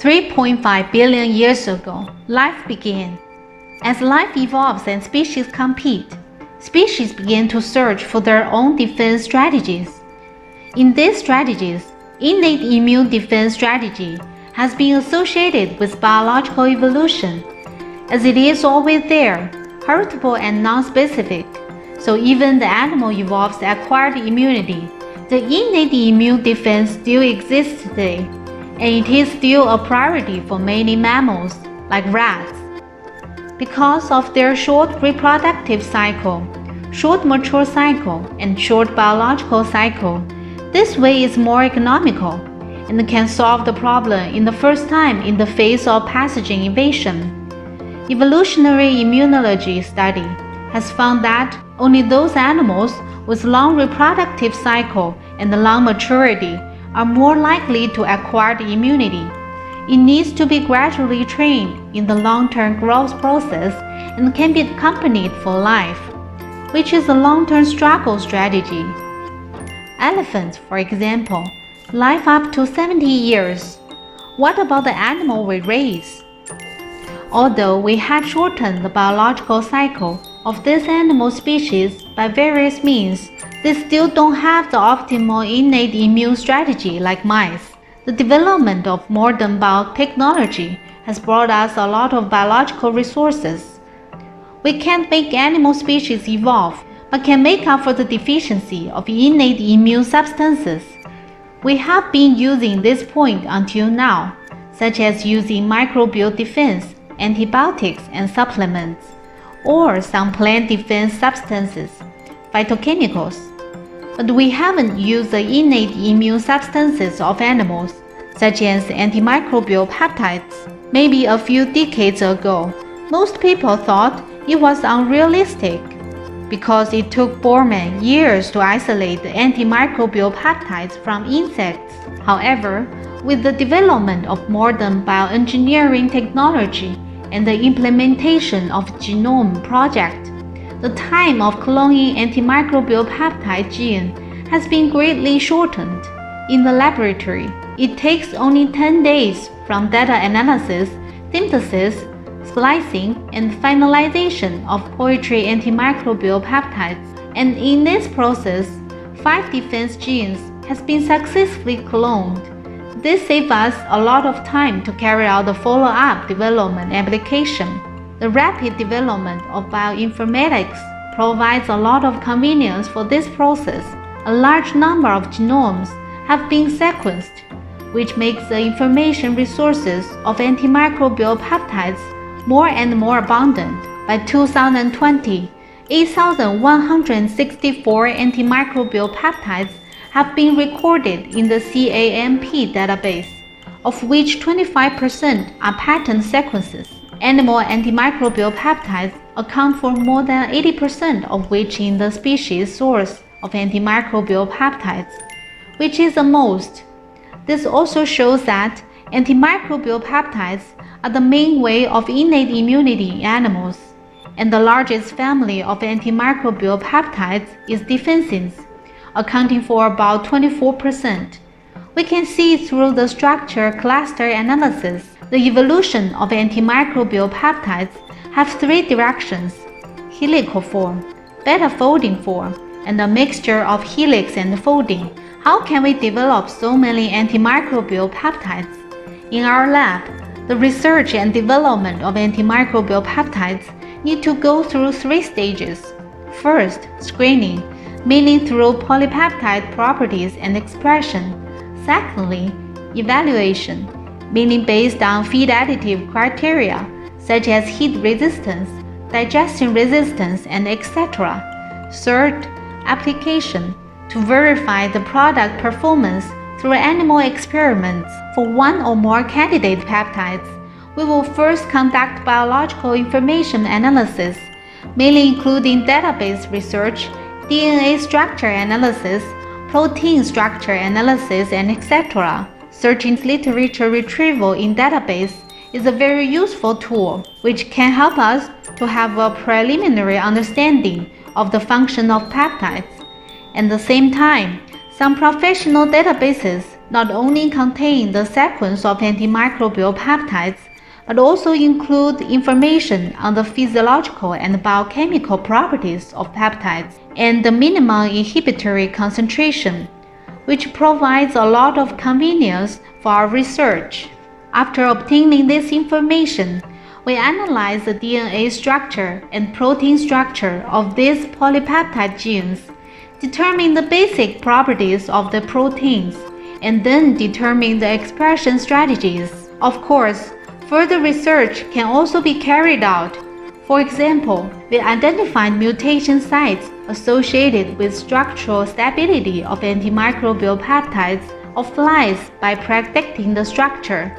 3.5 billion years ago, life began. As life evolves and species compete, species begin to search for their own defense strategies. In these strategies, innate immune defense strategy has been associated with biological evolution, as it is always there, heritable and nonspecific. So even the animal evolves acquired immunity, the innate immune defense still exists today, and it is still a priority for many mammals, like rats. Because of their short reproductive cycle, short mature cycle, and short biological cycle, this way is more economical and can solve the problem in the first time in the face of pathogen invasion. Evolutionary immunology study has found that only those animals with long reproductive cycle and long maturity are more likely to acquire immunity. It needs to be gradually trained in the long-term growth process and can be accompanied for life, which is a long-term struggle strategy. Elephants, for example, live up to 70 years. What about the animal we raise? Although we have shortened the biological cycle of this animal species by various means, they still don't have the optimal innate immune strategy like mice. The development of modern biotechnology has brought us a lot of biological resources. We can't make animal species evolve, but can make up for the deficiency of innate immune substances. We have been using this point until now, such as using microbial defense, antibiotics and supplements, or some plant defense substances, phytochemicals. But we haven't used the innate immune substances of animals, such as antimicrobial peptides. Maybe a few decades ago, most people thought it was unrealistic, because it took Borman years to isolate the antimicrobial peptides from insects. However, with the development of modern bioengineering technology and the implementation of Genome Project, the time of cloning antimicrobial peptide gene has been greatly shortened. In the laboratory, it takes only 10 days from data analysis, synthesis, splicing, and finalization of poetry antimicrobial peptides, and in this process, 5 defense genes has been successfully cloned. This saves us a lot of time to carry out the follow-up development application. The rapid development of bioinformatics provides a lot of convenience for this process. A large number of genomes have been sequenced, which makes the information resources of antimicrobial peptides more and more abundant. By 2020, 8,164 antimicrobial peptides have been recorded in the CAMP database, of which 25% are patent sequences. Animal antimicrobial peptides account for more than 80% of which in the species source of antimicrobial peptides, which is the most. This also shows that antimicrobial peptides are the main way of innate immunity in animals, and the largest family of antimicrobial peptides is defensins, accounting for about 24%. We can see through the structure cluster analysis, the evolution of antimicrobial peptides have 3 directions: helical form, beta folding form, and a mixture of helix and folding. How can we develop so many antimicrobial peptides? In our lab, the research and development of antimicrobial peptides need to go through 3 stages. First, screening, meaning through polypeptide properties and expression. Secondly, evaluation, meaning based on feed additive criteria, such as heat resistance, digestion resistance, and etc. Third, application, to verify the product performance through animal experiments. For one or more candidate peptides, we will first conduct biological information analysis, mainly including database research, DNA structure analysis, protein structure analysis, and etc. Searching literature retrieval in database is a very useful tool which can help us to have a preliminary understanding of the function of peptides. At the same time, some professional databases not only contain the sequence of antimicrobial peptides, but also include information on the physiological and biochemical properties of peptides and the minimum inhibitory concentration, which provides a lot of convenience for our research. After obtaining this information, we analyze the DNA structure and protein structure of these polypeptide genes, determine the basic properties of the proteins, and then determine the expression strategies. Of course, further research can also be carried out. For example, we identified mutation sites associated with structural stability of antimicrobial peptides of flies by predicting the structure.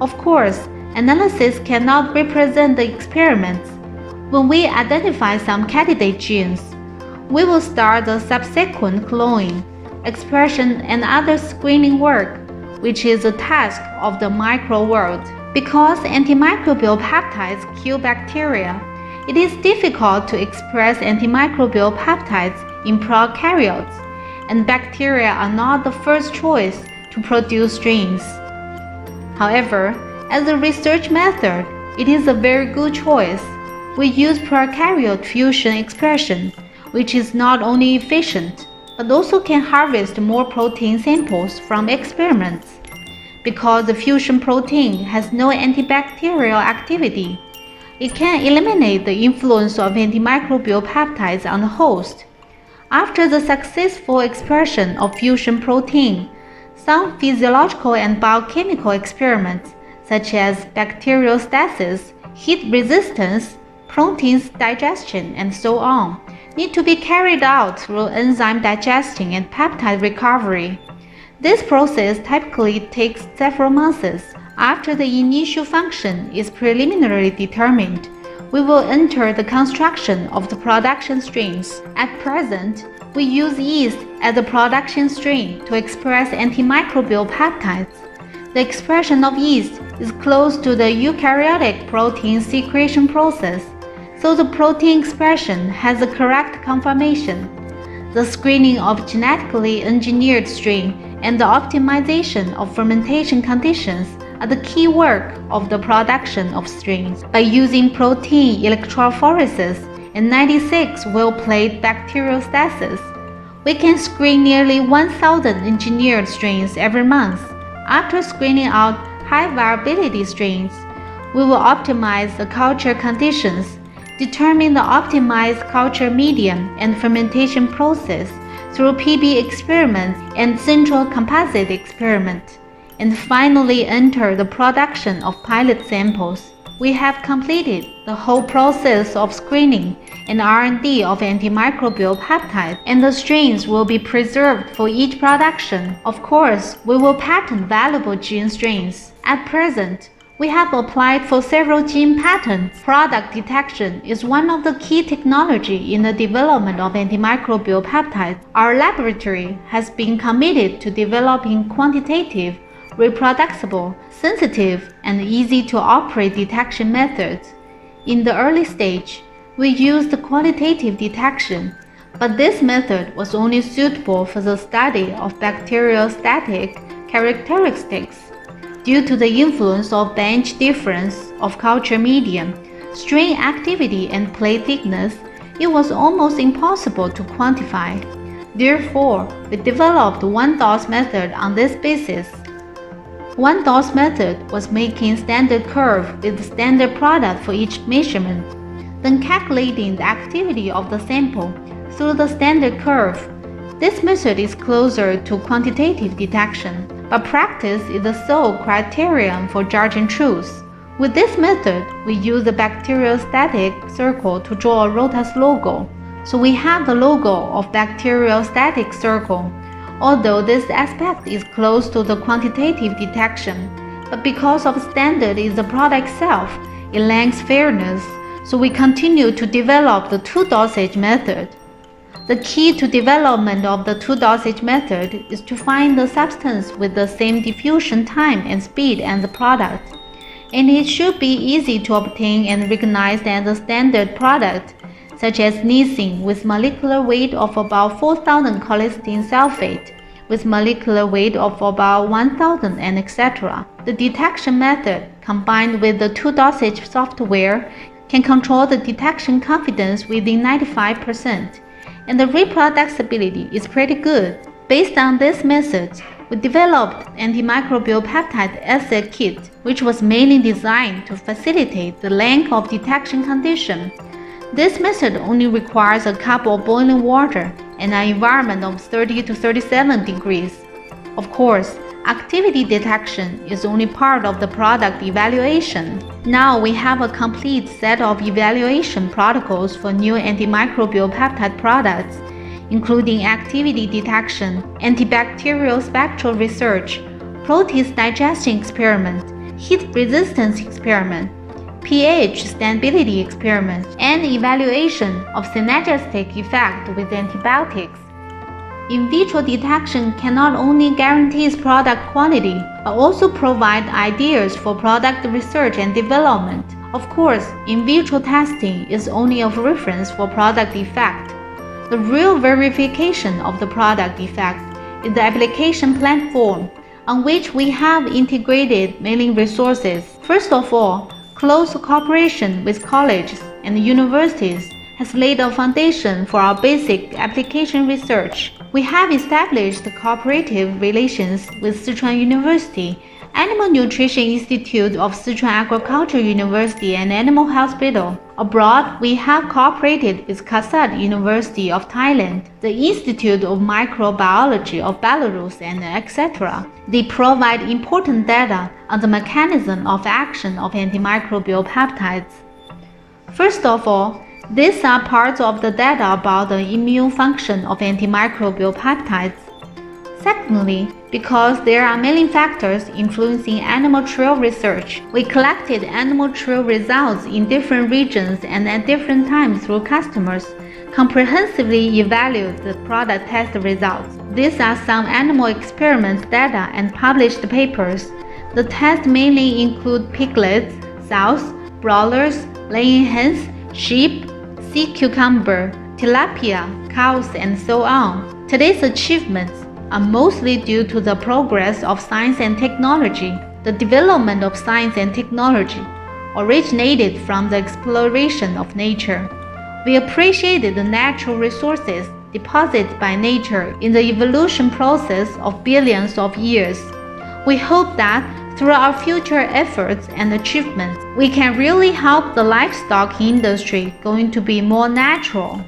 Of course, analysis cannot represent the experiments. When we identify some candidate genes, we will start the subsequent cloning, expression, and other screening work, which is a task of the micro world. Because antimicrobial peptides kill bacteria, it is difficult to express antimicrobial peptides in prokaryotes, and bacteria are not the first choice to produce strains. However, as a research method, it is a very good choice. We use prokaryote fusion expression, which is not only efficient, but also can harvest more protein samples from experiments. Because the fusion protein has no antibacterial activity, it can eliminate the influence of antimicrobial peptides on the host. After the successful expression of fusion protein, some physiological and biochemical experiments, such as bacteriostasis, heat resistance, proteins digestion, and so on, need to be carried out through enzyme digestion and peptide recovery. This process typically takes several months. After the initial function is preliminarily determined, we will enter the construction of the production strains. At present, we use yeast as the production strain to express antimicrobial peptides. The expression of yeast is close to the eukaryotic protein secretion process, so the protein expression has the correct conformation. The screening of genetically engineered strain and the optimization of fermentation conditions are the key work of the production of strains. By using protein electrophoresis and 96 well-plate bacteriostasis, we can screen nearly 1,000 engineered strains every month. After screening out high viability strains, we will optimize the culture conditions, determine the optimized culture medium and fermentation process through PB experiment and central composite experiment, and finally enter the production of pilot samples. We have completed the whole process of screening and R&D of antimicrobial peptides, and the strains will be preserved for each production. Of course, we will patent valuable gene strains. At present, we have applied for several gene patents. Product detection is one of the key technology in the development of antimicrobial peptides. Our laboratory has been committed to developing quantitative, reproducible, sensitive, and easy-to-operate detection methods. In the early stage, we used qualitative detection, but this method was only suitable for the study of bacteriostatic characteristics. Due to the influence of bench difference of culture medium, strain activity, and plate thickness, it was almost impossible to quantify. Therefore, we developed one-dose method on this basis. One-dose method was making standard curve with standard product for each measurement, then calculating the activity of the sample through the standard curve. This method is closer to quantitative detection, but practice is the sole criterion for judging truth. With this method, we use the bacteriostatic circle to draw a Rotas logo. So we have the logo of bacteriostatic circle. Although this aspect is close to the quantitative detection, but because of standard is the product itself, it lacks fairness, so we continue to develop the two-dosage method. The key to development of the two-dosage method is to find the substance with the same diffusion time and speed as the product, and it should be easy to obtain and recognize as a standard product, such as Nissin with molecular weight of about 4,000 cholesterol sulfate, with molecular weight of about 1000 and etc. The detection method, combined with the 2-dosage software, can control the detection confidence within 95%, and the reproducibility is pretty good. Based on this method, we developed antimicrobial peptide assay kit, which was mainly designed to facilitate the length of detection condition. This method only requires a cup of boiling water and an environment of 30 to 37 degrees. Of course, activity detection is only part of the product evaluation. Now we have a complete set of evaluation protocols for new antimicrobial peptide products, including activity detection, antibacterial spectral research, protease digestion experiment, heat resistance experiment, pH stability experiment, and evaluation of synergistic effect with antibiotics. In vitro detection cannot only guarantee product quality, but also provide ideas for product research and development. Of course, in vitro testing is only of reference for product effect. The real verification of the product effect is the application platform, on which we have integrated many resources. First of all, close cooperation with colleges and universities has laid a foundation for our basic application research. We have established cooperative relations with Sichuan University, Animal Nutrition Institute of Sichuan Agricultural University and Animal Hospital. Abroad, we have cooperated with Kasad University of Thailand, the Institute of Microbiology of Belarus, and etc. They provide important data on the mechanism of action of antimicrobial peptides. First of all, these are parts of the data about the immune function of antimicrobial peptides. Secondly, because there are many factors influencing animal trial research, we collected animal trial results in different regions and at different times through customers, comprehensively evaluate the product test results. These are some animal experiments data and published papers. The tests mainly include piglets, sows, broilers, laying hens, sheep, sea cucumber, tilapia, cows, and so on. Today's achievements are mostly due to the progress of science and technology. The development of science and technology originated from the exploration of nature. We appreciated the natural resources deposited by nature in the evolution process of billions of years. We hope that through our future efforts and achievements, we can really help the livestock industry going to be more natural.